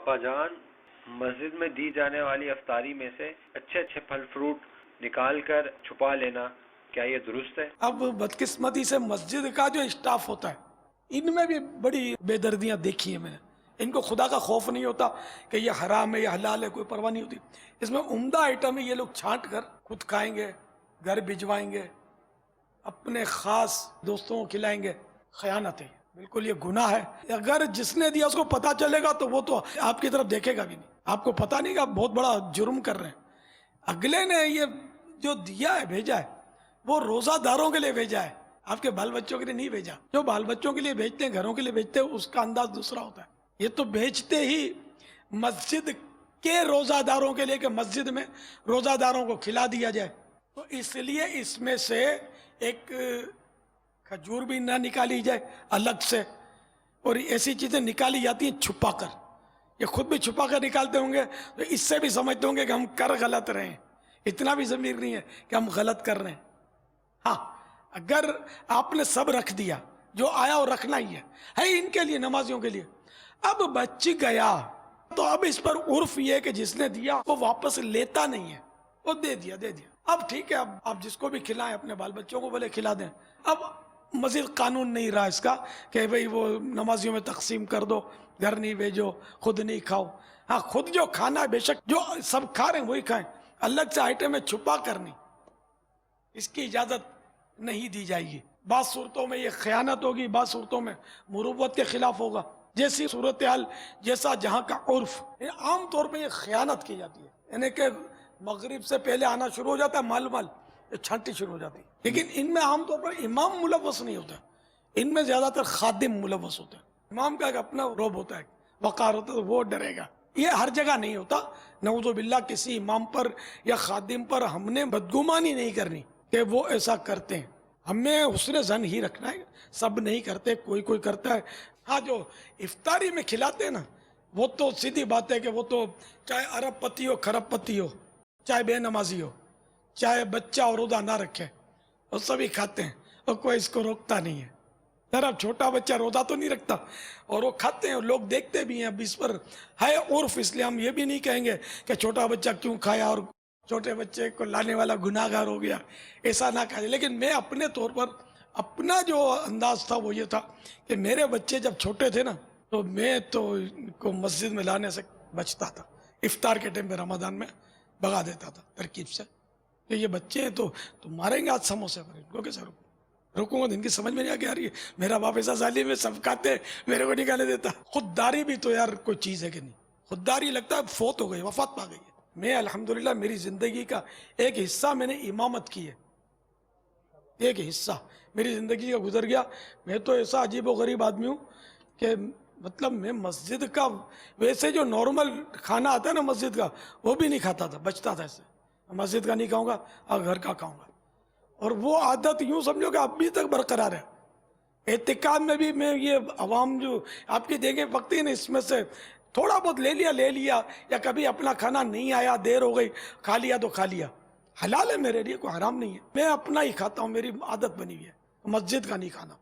آقا جان، مسجد میں دی جانے والی افطاری میں سے اچھے اچھے پھل فروٹ نکال کر چھپا لینا، کیا یہ درست ہے؟ اب بدقسمتی سے مسجد کا جو اسٹاف ہوتا ہے ان میں بھی بڑی بے دردیاں دیکھی ہیں میں نے. ان کو خدا کا خوف نہیں ہوتا کہ یہ حرام ہے یا حلال ہے، کوئی پرواہ نہیں ہوتی. اس میں عمدہ آئٹم ہے، یہ لوگ چھانٹ کر خود کھائیں گے، گھر بھجوائیں گے، اپنے خاص دوستوں کو کھلائیں گے. خیانت ہے، بالکل یہ گناہ ہے. اگر جس نے دیا اس کو پتا چلے گا تو وہ تو آپ کی طرف دیکھے گا بھی نہیں. آپ کو پتا نہیں کہ آپ بہت بڑا جرم کر رہے ہیں. اگلے نے یہ جو دیا ہے بھیجا ہے وہ روزہ داروں کے لیے بھیجا ہے، آپ کے بال بچوں کے لیے نہیں بھیجا. جو بال بچوں کے لیے بھیجتے ہیں، گھروں کے لیے بھیجتے ہیں، اس کا انداز دوسرا ہوتا ہے. یہ تو بھیجتے ہی مسجد کے روزہ داروں کے لیے کہ مسجد میں روزہ داروں کو کھلا دیا جائے. تو اس لیے اس میں سے ایک کھجور بھی نہ نکالی جائے الگ سے، اور ایسی چیزیں نکالی جاتی ہیں چھپا کر. یہ خود بھی چھپا کر نکالتے ہوں گے تو اس سے بھی سمجھتے ہوں گے کہ ہم کر غلط رہے ہیں. اتنا بھی ضمیر نہیں ہے کہ ہم غلط کر رہے ہیں. ہاں، اگر آپ نے سب رکھ دیا جو آیا وہ رکھنا ہی ہے ان کے لیے، نمازیوں کے لیے. اب بچ گیا تو اب اس پر عرف یہ ہے کہ جس نے دیا وہ واپس لیتا نہیں ہے، وہ دے دیا. اب ٹھیک ہے، اب آپ جس کو بھی کھلائیں، اپنے بال بچوں کو بولے کھلا دیں. اب مزید قانون نہیں رہا اس کا کہ بھئی وہ نمازیوں میں تقسیم کر دو، گھر نہیں بھیجو، خود نہیں کھاؤ. ہاں، خود جو کھانا ہے بے شک جو سب کھا رہے ہیں وہی کھائیں، الگ سے آئٹم میں چھپا کر نہیں، اس کی اجازت نہیں دی جائے گی. بعض صورتوں میں یہ خیانت ہوگی، بعض صورتوں میں مروت کے خلاف ہوگا. جیسی صورتحال، جیسا جہاں کا عرف. عام طور پہ یہ خیانت کی جاتی ہے، یعنی کہ مغرب سے پہلے آنا شروع ہو جاتا ہے مال یہ چھانٹی شروع ہو جاتی ہے. لیکن ان میں عام طور پر امام ملوث نہیں ہوتا، ان میں زیادہ تر خادم ملوث ہوتے ہیں. امام کا ایک اپنا روب ہوتا ہے، وقار ہوتا ہے، وہ ڈرے گا. یہ ہر جگہ نہیں ہوتا. نعوذ باللہ کسی امام پر یا خادم پر ہم نے بدگمانی نہیں کرنی کہ وہ ایسا کرتے ہیں. ہمیں حسن ظن ہی رکھنا ہے. سب نہیں کرتے، کوئی کرتا ہے. ہاں، جو افطاری میں کھلاتے ہیں نا، وہ تو سیدھی بات ہے کہ وہ تو چاہے ارب پتی ہو، کھرب پتی ہو، چاہے بے نمازی ہو، چاہے بچہ اور روزہ نہ رکھے، وہ سبھی کھاتے ہیں اور کوئی اس کو روکتا نہیں ہے. اب چھوٹا بچہ روزہ تو نہیں رکھتا اور وہ کھاتے ہیں، اور لوگ دیکھتے بھی ہیں. اب اس پر ہے عرف، اس لیے ہم یہ بھی نہیں کہیں گے کہ چھوٹا بچہ کیوں کھایا اور چھوٹے بچے کو لانے والا گناہ گار ہو گیا، ایسا نہ کہا. لیکن میں اپنے طور پر اپنا جو انداز تھا وہ یہ تھا کہ میرے بچے جب چھوٹے تھے نا تو میں تو ان کو مسجد میں لانے سے بچتا تھا. افطار کے ٹائم پہ رمضان میں بھگا دیتا تھا ترکیب سے کہ یہ بچے ہیں تو ماریں گے آج سموسے پر، ان کو کیسے روکوں گا؟ ان کی سمجھ میں نہیں آ کے آ رہی ہے میرا باپ ایسا ظالم ہے، سب کھاتے میرے کو نکالنے دیتا. خودداری بھی تو یار کوئی چیز ہے کہ نہیں؟ خودداری لگتا ہے فوت ہو گئی، وفات پا گئی ہے. میں الحمدللہ میری زندگی کا ایک حصہ میں نے امامت کی ہے، ایک حصہ میری زندگی کا گزر گیا. میں تو ایسا عجیب و غریب آدمی ہوں کہ مطلب میں مسجد کا ویسے جو نارمل کھانا آتا ہے نا مسجد کا، وہ بھی نہیں کھاتا تھا، بچتا تھا. ایسے مسجد کا نہیں کھاؤں گا اور گھر کا کھاؤں گا. اور وہ عادت یوں سمجھو کہ ابھی تک برقرار ہے. اعتکاف میں بھی میں یہ عوام جو آپ کی دیکھیں پکتی ہے نا، اس میں سے تھوڑا بہت لے لیا، یا کبھی اپنا کھانا نہیں آیا، دیر ہو گئی، کھا لیا تو کھا لیا. حلال ہے میرے لیے، کوئی حرام نہیں ہے. میں اپنا ہی کھاتا ہوں، میری عادت بنی ہوئی ہے مسجد کا نہیں کھانا.